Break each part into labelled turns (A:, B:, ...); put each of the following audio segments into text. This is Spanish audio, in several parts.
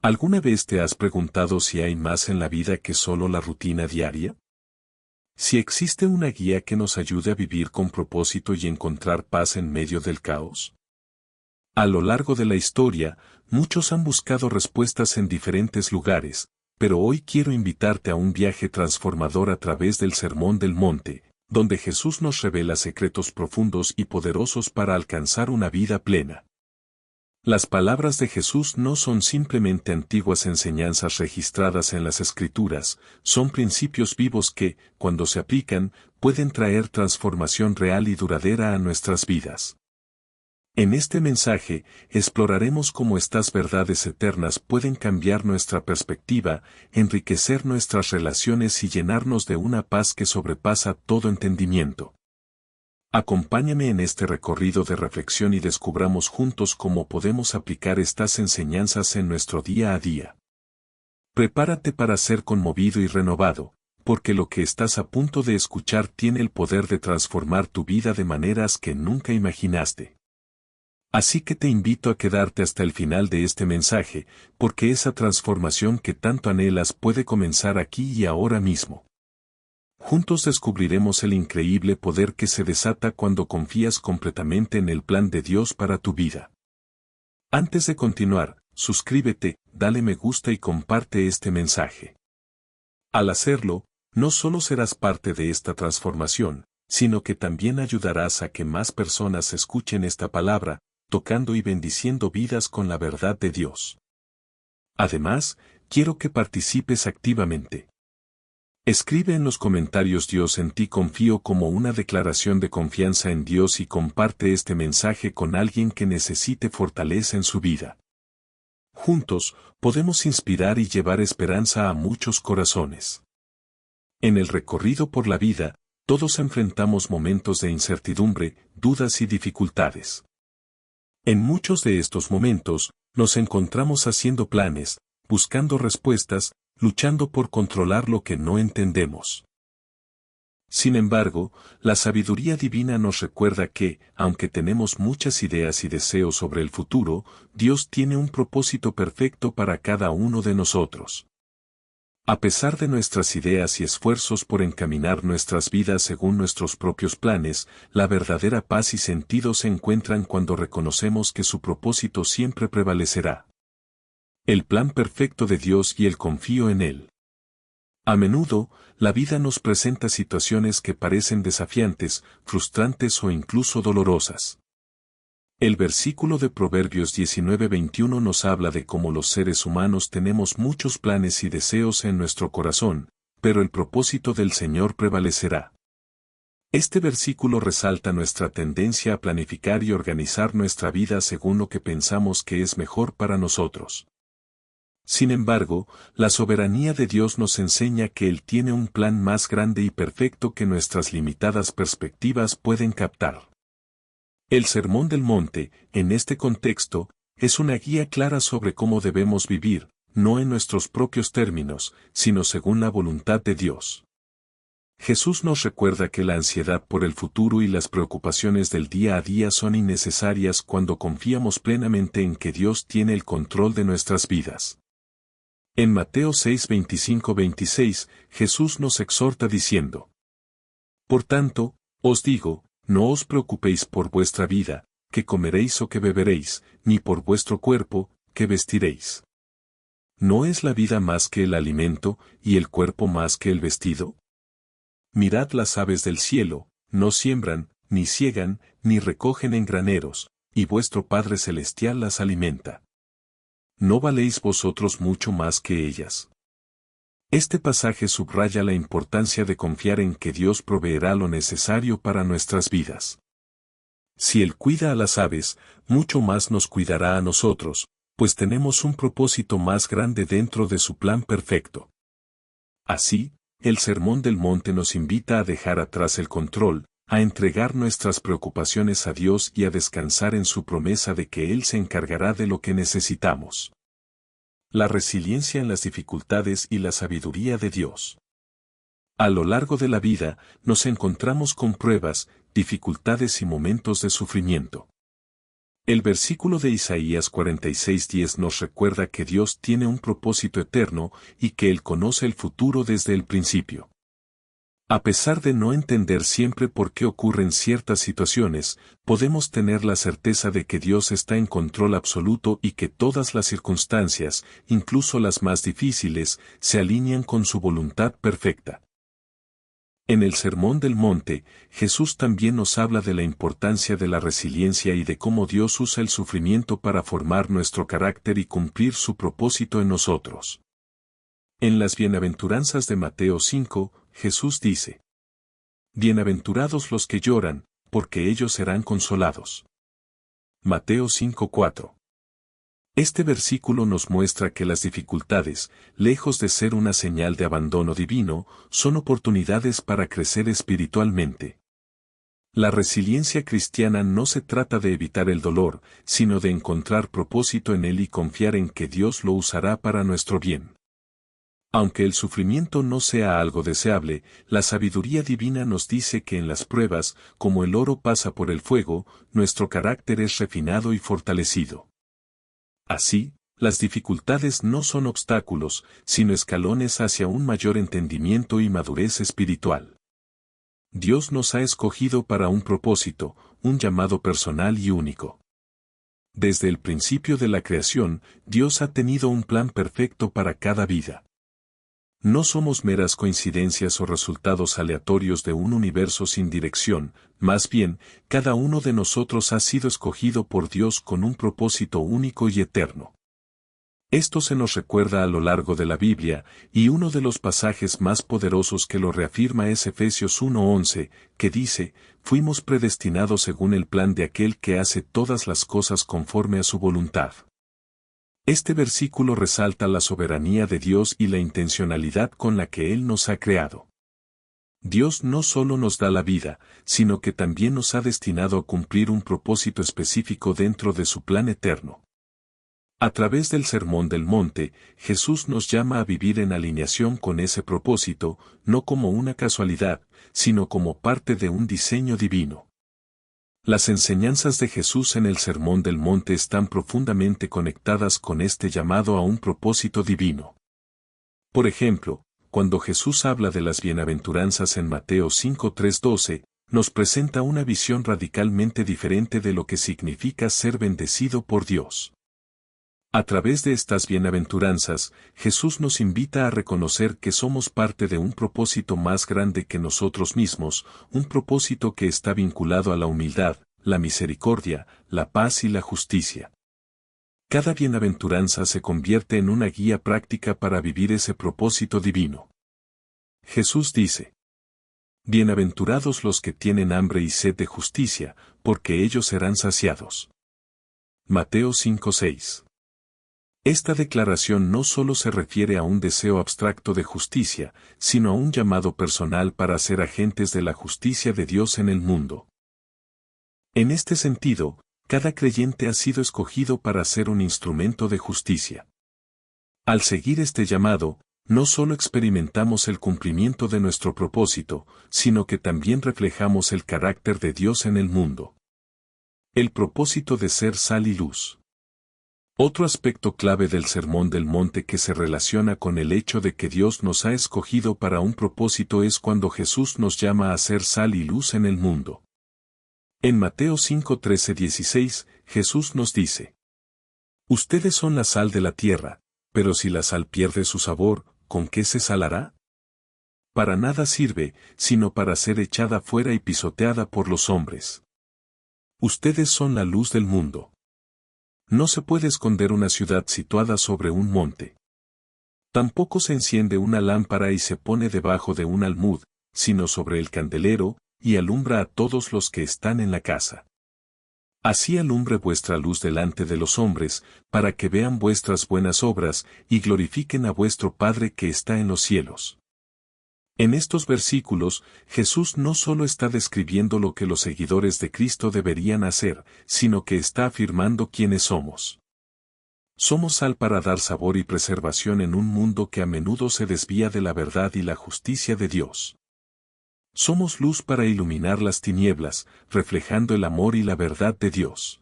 A: ¿Alguna vez te has preguntado si hay más en la vida que solo la rutina diaria? Si existe una guía que nos ayude a vivir con propósito y encontrar paz en medio del caos. A lo largo de la historia, muchos han buscado respuestas en diferentes lugares, pero hoy quiero invitarte a un viaje transformador a través del Sermón del Monte, donde Jesús nos revela secretos profundos y poderosos para alcanzar una vida plena. Las palabras de Jesús no son simplemente antiguas enseñanzas registradas en las Escrituras, son principios vivos que, cuando se aplican, pueden traer transformación real y duradera a nuestras vidas. En este mensaje, exploraremos cómo estas verdades eternas pueden cambiar nuestra perspectiva, enriquecer nuestras relaciones y llenarnos de una paz que sobrepasa todo entendimiento. Acompáñame en este recorrido de reflexión y descubramos juntos cómo podemos aplicar estas enseñanzas en nuestro día a día. Prepárate para ser conmovido y renovado, porque lo que estás a punto de escuchar tiene el poder de transformar tu vida de maneras que nunca imaginaste. Así que te invito a quedarte hasta el final de este mensaje, porque esa transformación que tanto anhelas puede comenzar aquí y ahora mismo. Juntos descubriremos el increíble poder que se desata cuando confías completamente en el plan de Dios para tu vida. Antes de continuar, suscríbete, dale me gusta y comparte este mensaje. Al hacerlo, no solo serás parte de esta transformación, sino que también ayudarás a que más personas escuchen esta palabra, tocando y bendiciendo vidas con la verdad de Dios. Además, quiero que participes activamente. Escribe en los comentarios "Dios en ti confío" como una declaración de confianza en Dios y comparte este mensaje con alguien que necesite fortaleza en su vida. Juntos, podemos inspirar y llevar esperanza a muchos corazones. En el recorrido por la vida, todos enfrentamos momentos de incertidumbre, dudas y dificultades. En muchos de estos momentos, nos encontramos haciendo planes, buscando respuestas, luchando por controlar lo que no entendemos. Sin embargo, la sabiduría divina nos recuerda que, aunque tenemos muchas ideas y deseos sobre el futuro, Dios tiene un propósito perfecto para cada uno de nosotros. A pesar de nuestras ideas y esfuerzos por encaminar nuestras vidas según nuestros propios planes, la verdadera paz y sentido se encuentran cuando reconocemos que su propósito siempre prevalecerá. El plan perfecto de Dios y el confío en Él. A menudo, la vida nos presenta situaciones que parecen desafiantes, frustrantes o incluso dolorosas. El versículo de Proverbios 19:21 nos habla de cómo los seres humanos tenemos muchos planes y deseos en nuestro corazón, pero el propósito del Señor prevalecerá. Este versículo resalta nuestra tendencia a planificar y organizar nuestra vida según lo que pensamos que es mejor para nosotros. Sin embargo, la soberanía de Dios nos enseña que Él tiene un plan más grande y perfecto que nuestras limitadas perspectivas pueden captar. El Sermón del Monte, en este contexto, es una guía clara sobre cómo debemos vivir, no en nuestros propios términos, sino según la voluntad de Dios. Jesús nos recuerda que la ansiedad por el futuro y las preocupaciones del día a día son innecesarias cuando confiamos plenamente en que Dios tiene el control de nuestras vidas. En Mateo 6:25-26, Jesús nos exhorta diciendo: Por tanto, os digo, no os preocupéis por vuestra vida, qué comeréis o qué beberéis, ni por vuestro cuerpo, qué vestiréis. ¿No es la vida más que el alimento, y el cuerpo más que el vestido? Mirad las aves del cielo, no siembran, ni siegan, ni recogen en graneros, y vuestro Padre Celestial las alimenta. ¿No valéis vosotros mucho más que ellas? Este pasaje subraya la importancia de confiar en que Dios proveerá lo necesario para nuestras vidas. Si Él cuida a las aves, mucho más nos cuidará a nosotros, pues tenemos un propósito más grande dentro de su plan perfecto. Así, el Sermón del Monte nos invita a dejar atrás el control, a entregar nuestras preocupaciones a Dios y a descansar en su promesa de que Él se encargará de lo que necesitamos. La resiliencia en las dificultades y la sabiduría de Dios. A lo largo de la vida, nos encontramos con pruebas, dificultades y momentos de sufrimiento. El versículo de Isaías 46:10 nos recuerda que Dios tiene un propósito eterno y que Él conoce el futuro desde el principio. A pesar de no entender siempre por qué ocurren ciertas situaciones, podemos tener la certeza de que Dios está en control absoluto y que todas las circunstancias, incluso las más difíciles, se alinean con su voluntad perfecta. En el Sermón del Monte, Jesús también nos habla de la importancia de la resiliencia y de cómo Dios usa el sufrimiento para formar nuestro carácter y cumplir su propósito en nosotros. En las bienaventuranzas de Mateo 5, Jesús dice: Bienaventurados los que lloran, porque ellos serán consolados. Mateo 5:4. Este versículo nos muestra que las dificultades, lejos de ser una señal de abandono divino, son oportunidades para crecer espiritualmente. La resiliencia cristiana no se trata de evitar el dolor, sino de encontrar propósito en él y confiar en que Dios lo usará para nuestro bien. Aunque el sufrimiento no sea algo deseable, la sabiduría divina nos dice que en las pruebas, como el oro pasa por el fuego, nuestro carácter es refinado y fortalecido. Así, las dificultades no son obstáculos, sino escalones hacia un mayor entendimiento y madurez espiritual. Dios nos ha escogido para un propósito, un llamado personal y único. Desde el principio de la creación, Dios ha tenido un plan perfecto para cada vida. No somos meras coincidencias o resultados aleatorios de un universo sin dirección, más bien, cada uno de nosotros ha sido escogido por Dios con un propósito único y eterno. Esto se nos recuerda a lo largo de la Biblia, y uno de los pasajes más poderosos que lo reafirma es Efesios 1:11, que dice: fuimos predestinados según el plan de aquel que hace todas las cosas conforme a su voluntad. Este versículo resalta la soberanía de Dios y la intencionalidad con la que Él nos ha creado. Dios no solo nos da la vida, sino que también nos ha destinado a cumplir un propósito específico dentro de su plan eterno. A través del Sermón del Monte, Jesús nos llama a vivir en alineación con ese propósito, no como una casualidad, sino como parte de un diseño divino. Las enseñanzas de Jesús en el Sermón del Monte están profundamente conectadas con este llamado a un propósito divino. Por ejemplo, cuando Jesús habla de las bienaventuranzas en Mateo 5:3-12, nos presenta una visión radicalmente diferente de lo que significa ser bendecido por Dios. A través de estas bienaventuranzas, Jesús nos invita a reconocer que somos parte de un propósito más grande que nosotros mismos, un propósito que está vinculado a la humildad, la misericordia, la paz y la justicia. Cada bienaventuranza se convierte en una guía práctica para vivir ese propósito divino. Jesús dice: Bienaventurados los que tienen hambre y sed de justicia, porque ellos serán saciados. Mateo 5:6. Esta declaración no solo se refiere a un deseo abstracto de justicia, sino a un llamado personal para ser agentes de la justicia de Dios en el mundo. En este sentido, cada creyente ha sido escogido para ser un instrumento de justicia. Al seguir este llamado, no solo experimentamos el cumplimiento de nuestro propósito, sino que también reflejamos el carácter de Dios en el mundo. El propósito de ser sal y luz. Otro aspecto clave del Sermón del Monte que se relaciona con el hecho de que Dios nos ha escogido para un propósito es cuando Jesús nos llama a ser sal y luz en el mundo. En Mateo 5:13-16, Jesús nos dice: Ustedes son la sal de la tierra, pero si la sal pierde su sabor, ¿con qué se salará? Para nada sirve, sino para ser echada fuera y pisoteada por los hombres. Ustedes son la luz del mundo. No se puede esconder una ciudad situada sobre un monte. Tampoco se enciende una lámpara y se pone debajo de un almud, sino sobre el candelero, y alumbra a todos los que están en la casa. Así alumbre vuestra luz delante de los hombres, para que vean vuestras buenas obras, y glorifiquen a vuestro Padre que está en los cielos. En estos versículos, Jesús no solo está describiendo lo que los seguidores de Cristo deberían hacer, sino que está afirmando quiénes somos. Somos sal para dar sabor y preservación en un mundo que a menudo se desvía de la verdad y la justicia de Dios. Somos luz para iluminar las tinieblas, reflejando el amor y la verdad de Dios.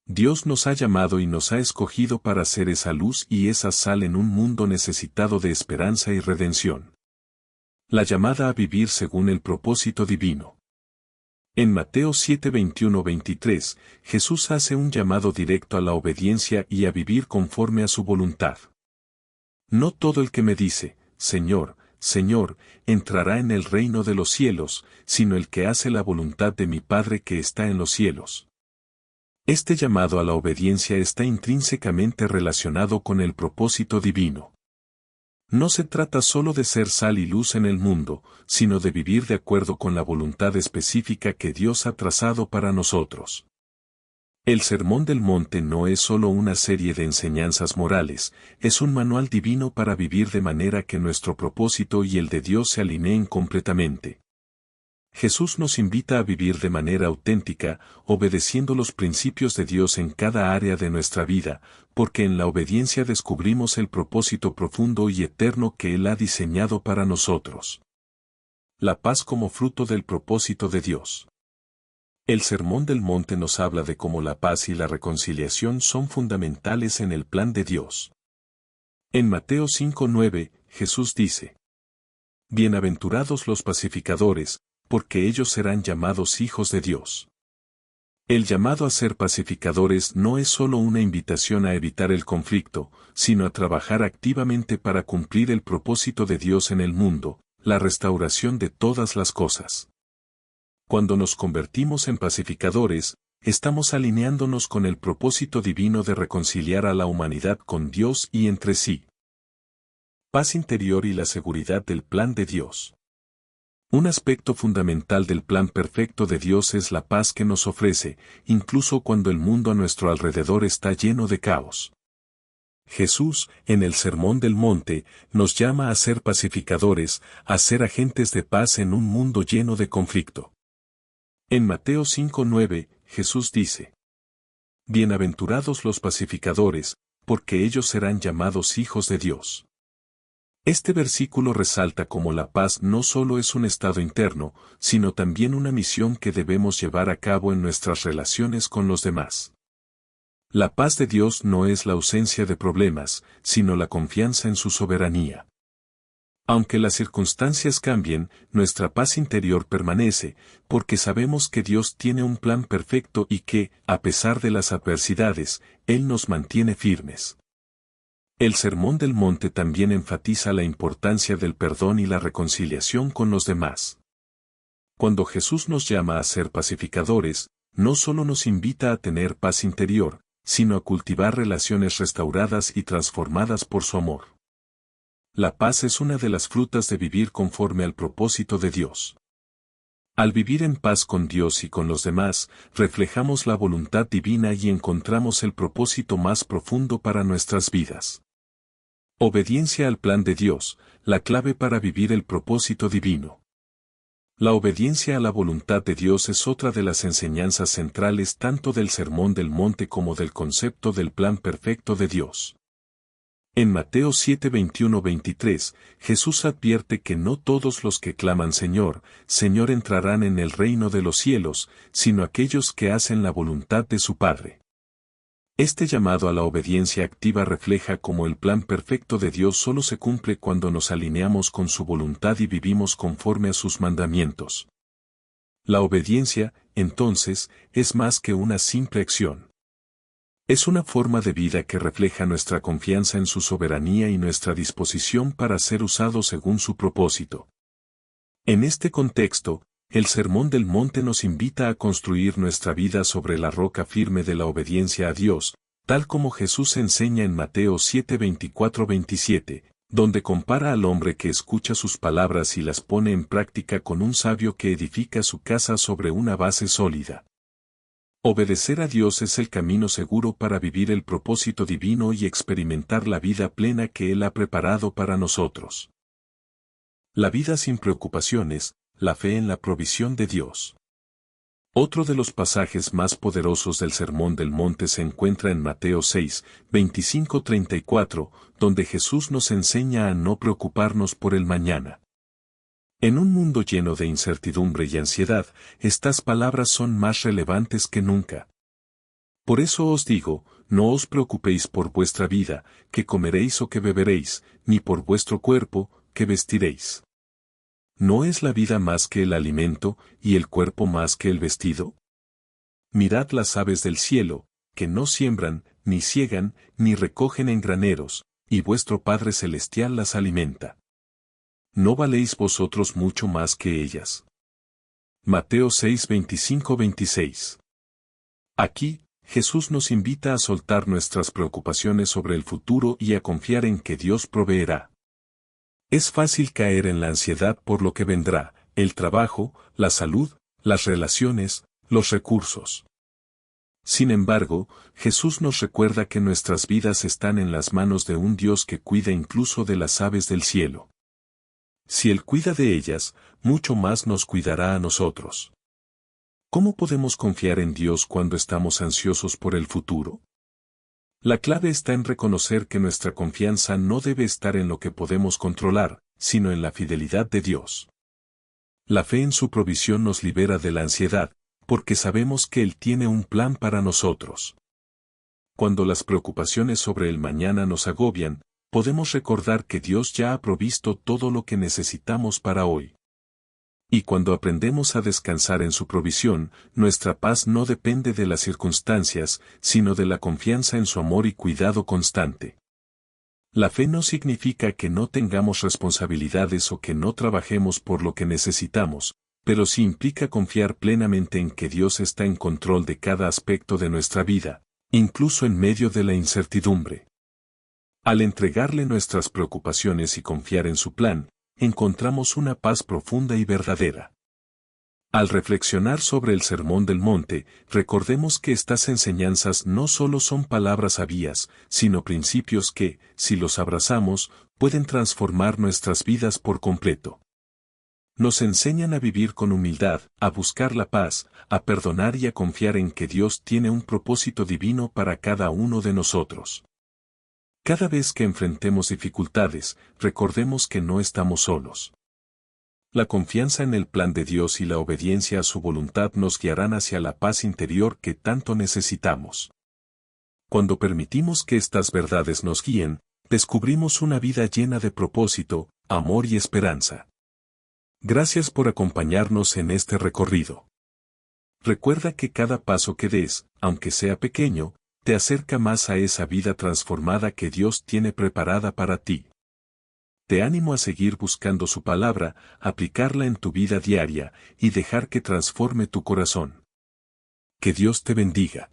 A: Dios nos ha llamado y nos ha escogido para ser esa luz y esa sal en un mundo necesitado de esperanza y redención. La llamada a vivir según el propósito divino. En Mateo 7:21-23, Jesús hace un llamado directo a la obediencia y a vivir conforme a su voluntad. No todo el que me dice, Señor, Señor, entrará en el reino de los cielos, sino el que hace la voluntad de mi Padre que está en los cielos. Este llamado a la obediencia está intrínsecamente relacionado con el propósito divino. No se trata solo de ser sal y luz en el mundo, sino de vivir de acuerdo con la voluntad específica que Dios ha trazado para nosotros. El Sermón del Monte no es solo una serie de enseñanzas morales, es un manual divino para vivir de manera que nuestro propósito y el de Dios se alineen completamente. Jesús nos invita a vivir de manera auténtica, obedeciendo los principios de Dios en cada área de nuestra vida, porque en la obediencia descubrimos el propósito profundo y eterno que Él ha diseñado para nosotros. La paz como fruto del propósito de Dios. El Sermón del Monte nos habla de cómo la paz y la reconciliación son fundamentales en el plan de Dios. En Mateo 5:9, Jesús dice: Bienaventurados los pacificadores, porque ellos serán llamados hijos de Dios. El llamado a ser pacificadores no es solo una invitación a evitar el conflicto, sino a trabajar activamente para cumplir el propósito de Dios en el mundo, la restauración de todas las cosas. Cuando nos convertimos en pacificadores, estamos alineándonos con el propósito divino de reconciliar a la humanidad con Dios y entre sí. Paz interior y la seguridad del plan de Dios. Un aspecto fundamental del plan perfecto de Dios es la paz que nos ofrece, incluso cuando el mundo a nuestro alrededor está lleno de caos. Jesús, en el Sermón del Monte, nos llama a ser pacificadores, a ser agentes de paz en un mundo lleno de conflicto. En Mateo 5:9, Jesús dice: Bienaventurados los pacificadores, porque ellos serán llamados hijos de Dios. Este versículo resalta cómo la paz no solo es un estado interno, sino también una misión que debemos llevar a cabo en nuestras relaciones con los demás. La paz de Dios no es la ausencia de problemas, sino la confianza en su soberanía. Aunque las circunstancias cambien, nuestra paz interior permanece, porque sabemos que Dios tiene un plan perfecto y que, a pesar de las adversidades, Él nos mantiene firmes. El Sermón del Monte también enfatiza la importancia del perdón y la reconciliación con los demás. Cuando Jesús nos llama a ser pacificadores, no solo nos invita a tener paz interior, sino a cultivar relaciones restauradas y transformadas por su amor. La paz es una de las frutas de vivir conforme al propósito de Dios. Al vivir en paz con Dios y con los demás, reflejamos la voluntad divina y encontramos el propósito más profundo para nuestras vidas. Obediencia al plan de Dios, la clave para vivir el propósito divino. La obediencia a la voluntad de Dios es otra de las enseñanzas centrales tanto del Sermón del Monte como del concepto del plan perfecto de Dios. En Mateo 7:21-23, Jesús advierte que no todos los que claman Señor, Señor entrarán en el reino de los cielos, sino aquellos que hacen la voluntad de su Padre. Este llamado a la obediencia activa refleja cómo el plan perfecto de Dios solo se cumple cuando nos alineamos con su voluntad y vivimos conforme a sus mandamientos. La obediencia, entonces, es más que una simple acción. Es una forma de vida que refleja nuestra confianza en su soberanía y nuestra disposición para ser usado según su propósito. En este contexto, el Sermón del Monte nos invita a construir nuestra vida sobre la roca firme de la obediencia a Dios, tal como Jesús enseña en Mateo 7:24-27, donde compara al hombre que escucha sus palabras y las pone en práctica con un sabio que edifica su casa sobre una base sólida. Obedecer a Dios es el camino seguro para vivir el propósito divino y experimentar la vida plena que Él ha preparado para nosotros. La vida sin preocupaciones, la fe en la provisión de Dios. Otro de los pasajes más poderosos del Sermón del Monte se encuentra en Mateo 6:25-34, donde Jesús nos enseña a no preocuparnos por el mañana. En un mundo lleno de incertidumbre y ansiedad, estas palabras son más relevantes que nunca. Por eso os digo, no os preocupéis por vuestra vida, que comeréis o que beberéis, ni por vuestro cuerpo, que vestiréis. ¿No es la vida más que el alimento, y el cuerpo más que el vestido? Mirad las aves del cielo, que no siembran, ni siegan, ni recogen en graneros, y vuestro Padre Celestial las alimenta. ¿No valéis vosotros mucho más que ellas? Mateo 6, 25-26. Aquí, Jesús nos invita a soltar nuestras preocupaciones sobre el futuro y a confiar en que Dios proveerá. Es fácil caer en la ansiedad por lo que vendrá, el trabajo, la salud, las relaciones, los recursos. Sin embargo, Jesús nos recuerda que nuestras vidas están en las manos de un Dios que cuida incluso de las aves del cielo. Si Él cuida de ellas, mucho más nos cuidará a nosotros. ¿Cómo podemos confiar en Dios cuando estamos ansiosos por el futuro? La clave está en reconocer que nuestra confianza no debe estar en lo que podemos controlar, sino en la fidelidad de Dios. La fe en su provisión nos libera de la ansiedad, porque sabemos que Él tiene un plan para nosotros. Cuando las preocupaciones sobre el mañana nos agobian, podemos recordar que Dios ya ha provisto todo lo que necesitamos para hoy. Y cuando aprendemos a descansar en su provisión, nuestra paz no depende de las circunstancias, sino de la confianza en su amor y cuidado constante. La fe no significa que no tengamos responsabilidades o que no trabajemos por lo que necesitamos, pero sí implica confiar plenamente en que Dios está en control de cada aspecto de nuestra vida, incluso en medio de la incertidumbre. Al entregarle nuestras preocupaciones y confiar en su plan, encontramos una paz profunda y verdadera. Al reflexionar sobre el Sermón del Monte, recordemos que estas enseñanzas no solo son palabras sabias, sino principios que, si los abrazamos, pueden transformar nuestras vidas por completo. Nos enseñan a vivir con humildad, a buscar la paz, a perdonar y a confiar en que Dios tiene un propósito divino para cada uno de nosotros. Cada vez que enfrentemos dificultades, recordemos que no estamos solos. La confianza en el plan de Dios y la obediencia a su voluntad nos guiarán hacia la paz interior que tanto necesitamos. Cuando permitimos que estas verdades nos guíen, descubrimos una vida llena de propósito, amor y esperanza. Gracias por acompañarnos en este recorrido. Recuerda que cada paso que des, aunque sea pequeño, te acerca más a esa vida transformada que Dios tiene preparada para ti. Te animo a seguir buscando su palabra, aplicarla en tu vida diaria y dejar que transforme tu corazón. Que Dios te bendiga.